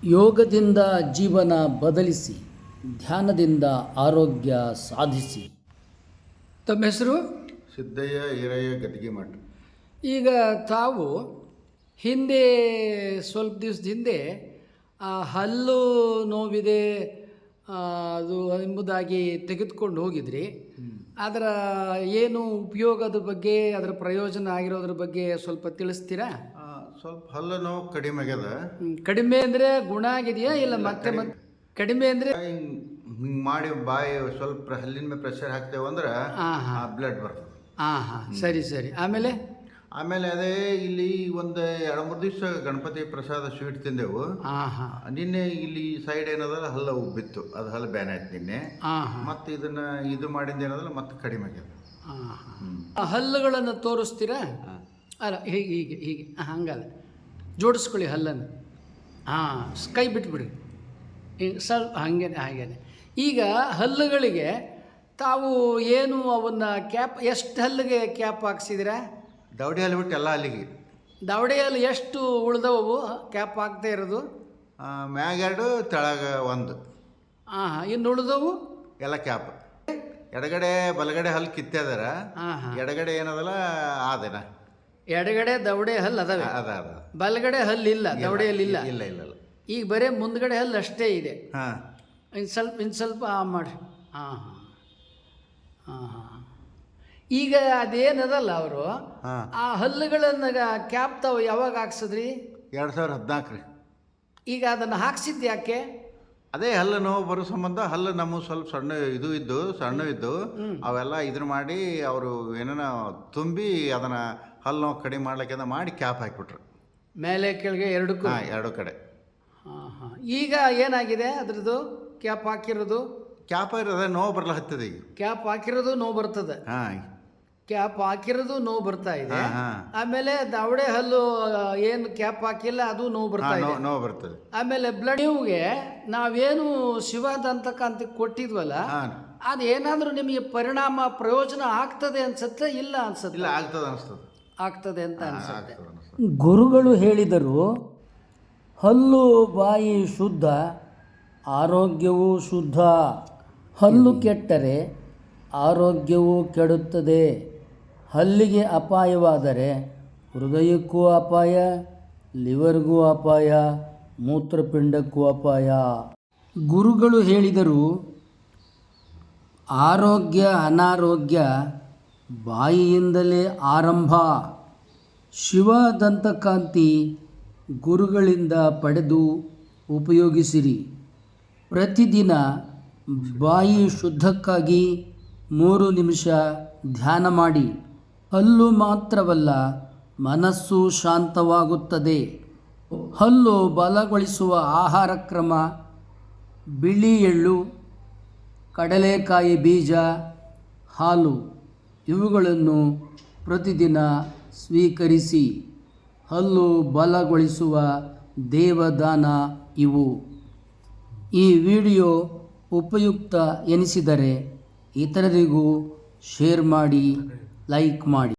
ಯೋಗದಿಂದ ಜೀವನ ಬದಲಿಸಿ, ಧ್ಯಾನದಿಂದ ಆರೋಗ್ಯ ಸಾಧಿಸಿ. ತಮ್ಮ ಹೆಸರು? ಸಿದ್ದಯ್ಯ ಈರಯ್ಯ ಗದ್ದಿಗೆಮಠ. ಈಗ ತಾವು ಹಿಂದೆ ಸ್ವಲ್ಪ ದಿವಸದ ಹಿಂದೆ ಹಲ್ಲು ನೋವಿದೆ ಅದು ಎಂಬುದಾಗಿ ತೆಗೆದುಕೊಂಡು ಹೋಗಿದ್ರಿ. ಅದರ ಏನು ಉಪಯೋಗದ ಬಗ್ಗೆ, ಅದರ ಪ್ರಯೋಜನ ಆಗಿರೋದ್ರ ಬಗ್ಗೆ ಸ್ವಲ್ಪ ತಿಳಿಸ್ತೀರಾ? ಸ್ವಲ್ಪ ಹಲ್ಲು ನೋವು ಕಡಿಮೆ ಆಗ್ಯದ. ಕಡಿಮೆ ಅಂದರೆ ಗುಣ ಆಗಿದೆಯಾ ಇಲ್ಲ ಮತ್ತೆ ಕಡಿಮೆ ಅಂದರೆ ಹಿಂಗೆ ಮಾಡಿ ಬಾಯಿ ಸ್ವಲ್ಪ ಹಲ್ಲಿನ ಮೇಲೆ ಪ್ರೆಷರ್ ಹಾಕ್ತೇವೆ ಅಂದ್ರೆ ಬ್ಲಡ್ ಬರ್ತದೆ. ಸರಿ ಸರಿ. ಆಮೇಲೆ ಅದೇ ಇಲ್ಲಿ ಒಂದು 2-3 ದಿವಸ ಗಣಪತಿ ಪ್ರಸಾದ ಸ್ವೀಟ್ ತಿಂದೆವು. ನಿನ್ನೆ ಇಲ್ಲಿ ಸೈಡ್ ಏನದಲ್ಲ ಹಲ್ಲು ಉಬ್ಬಿತ್ತು, ಅದು ಹಲ್ಲು ಬ್ಯಾನ್ ಆಯ್ತು ನಿನ್ನೆ. ಮತ್ತೆ ಇದು ಮಾಡಿದ ಏನದಲ್ಲ ಮತ್ತೆ ಕಡಿಮೆ ಆಗ್ಯದ. ಹಲ್ಲುಗಳನ್ನು ತೋರಿಸ್ತೀರಾ? ಅಲ್ಲ, ಹೀಗೆ ಹೀಗೆ ಹೀಗೆ ಹಂಗಲ್ಲ, ಜೋಡಿಸ್ಕೊಳ್ಳಿ ಹಲ್ಲನ್ನು. ಕೈ ಬಿಟ್ಬಿಡಿ, ಸ್ವಲ್ಪ ಹಾಗೇನೆ. ಈಗ ಹಲ್ಲುಗಳಿಗೆ ತಾವು ಏನು ಅವನ್ನ ಕ್ಯಾಪ್, ಎಷ್ಟು ಹಲ್ಲಿಗೆ ಕ್ಯಾಪ್ ಹಾಕ್ಸಿದ್ದೀರಾ? ದವಡೆ ಹಲ್ಲು ಬಿಟ್ಟು ಎಲ್ಲ ಹಲ್ಲಿಗೆ. ದವಡೆ ಹಲ್ಲು ಎಷ್ಟು ಉಳ್ದವು ಕ್ಯಾಪ್ ಹಾಕ್ತಾ ಇರೋದು? ಮ್ಯಾಗ 2, ತೆಳಗ 1. ಇನ್ನು ಉಳ್ದವು ಎಲ್ಲ ಕ್ಯಾಪ್. ಎಡಗಡೆ ಬಲಗಡೆ ಹಲ್ಲು ಕಿತ್ತದಾರ, ಎಡಗಡೆ ಏನದಲ್ಲ ಆದೇನ. ಎಡಗಡೆ ದವಡೆ ಹಲ್ಲು ಅದಾವೆ, ಬಲಗಡೆ ಹಲ್ಲು ಇಲ್ಲ, ದವಡೆ ಹಲ್ಲು ಇಲ್ಲ. ಇಲ್ಲ ಇಲ್ಲ ಇಲ್ಲ. ಈಗ ಬರೀ ಮುಂದ್ಗಡೆ ಹಲ್ಲು ಅಷ್ಟೇ ಇದೆ. ಇನ್ನು ಸ್ವಲ್ಪ ಮಾಡಿ. ಈಗ ಅದೇನದಲ್ಲ ಅವರು ಆ ಹಲ್ಲುಗಳನ್ನ ಕ್ಯಾಪ್ ತಾವು ಯಾವಾಗ ಹಾಕ್ಸಿದ್ರಿ? 2014 ರೀ. ಈಗ ಅದನ್ನು ಹಾಕ್ಸಿದ್ದು ಯಾಕೆ? ಅದೇ ಹಲ್ಲು ನೋವು ಬರೋ ಸಂಬಂಧ. ಹಲ್ಲು ನಮ್ಮ ಸ್ವಲ್ಪ ಸಣ್ಣ ಇದ್ದು ಅವೆಲ್ಲ ಇದನ್ನ ಮಾಡಿ ಅವರು ಏನೇನ ತುಂಬಿ ಅದನ್ನ ಹಲ್ಲು ನೋವು ಕಡಿಮೆ ಮಾಡ್ಲಿಕ್ಕೆ ಮಾಡಿ ಕ್ಯಾಪ್ ಹಾಕಿಬಿಟ್ರು, ಮೇಲೆ ಕೆಳಗೆ ಎರಡಕ್ಕೂ. ಎರಡು ಕಡೆ. ಈಗ ಏನಾಗಿದೆ ಅದ್ರದ್ದು? ಕ್ಯಾಪ್ ಹಾಕಿರೋದು ಅದೇ ನೋವು ಬರಲ್ಲ ಹತ್ತದೆ. ಈಗ ಕ್ಯಾಪ್ ಹಾಕಿರೋದು ನೋವು ಬರ್ತದೆ. ಕ್ಯಾಪ್ ಹಾಕಿರೋದು ನೋವು ಬರ್ತಾ ಇದೆ. ಆಮೇಲೆ ದವಡೆ ಹಲ್ಲು ಏನು ಕ್ಯಾಪ್ ಹಾಕಿಲ್ಲ ಅದು ನೋವು ಬರ್ತದೆ. ಆಮೇಲೆ ಬ್ಲಡ್ ನೀವ್ಗೆ ನಾವೇನು ಶಿವದಂತಕ ಕೊಟ್ಟಿದ್ವಲ್ಲ, ಅದೇನಾದ್ರೂ ನಿಮಗೆ ಪ್ರಯೋಜನ ಆಗ್ತದೆ ಅನ್ಸುತ್ತೆ? ಇಲ್ಲ ಅನ್ಸುತ್ತೆ? ಆಗ್ತದೆ ಅಂತ ಅನ್ಸುತ್ತೆ. ಗುರುಗಳು ಹೇಳಿದರು, ಹಲ್ಲು ಬಾಯಿ ಶುದ್ಧ, ಆರೋಗ್ಯವೂ ಶುದ್ಧ. ಹಲ್ಲು ಕೆಟ್ಟರೆ ಆರೋಗ್ಯವೂ ಕೆಡುತ್ತದೆ. ಹಲ್ಲಿಗೆ ಅಪಾಯವಾದರೆ ಹೃದಯಕ್ಕೂ ಅಪಾಯ, ಲಿವರ್ಗೂ ಅಪಾಯ, ಮೂತ್ರಪಿಂಡಕ್ಕೂ ಅಪಾಯ. ಗುರುಗಳು ಹೇಳಿದರು, ಆರೋಗ್ಯ ಅನಾರೋಗ್ಯ ಬಾಯಿಯಿಂದಲೇ ಆರಂಭ. ಶಿವದಂತಕಾಂತಿ ಗುರುಗಳಿಂದ ಪಡೆದು ಉಪಯೋಗಿಸಿರಿ. ಪ್ರತಿದಿನ ಬಾಯಿ ಶುದ್ಧಕ್ಕಾಗಿ 3 ನಿಮಿಷ ಧ್ಯಾನ ಮಾಡಿ. ಹಲ್ಲು ಮಾತ್ರವಲ್ಲ, ಮನಸ್ಸು ಶಾಂತವಾಗುತ್ತದೆ. ಹಲ್ಲು ಬಲಗೊಳಿಸುವ ಆಹಾರ ಕ್ರಮ: ಬಿಳಿ ಎಳ್ಳು, ಕಡಲೆಕಾಯಿ ಬೀಜ, ಹಾಲು ಇವುಗಳನ್ನು ಪ್ರತಿದಿನ ಸ್ವೀಕರಿಸಿ. ಹಲ್ಲು ಬಲಗೊಳಿಸುವ ದೇವದಾನ ಇವು. ಈ ವಿಡಿಯೋ ಉಪಯುಕ್ತ ಎನಿಸಿದರೆ ಇತರರಿಗೂ ಶೇರ್ ಮಾಡಿ, ಲೈಕ್ ಮಾಡಿ.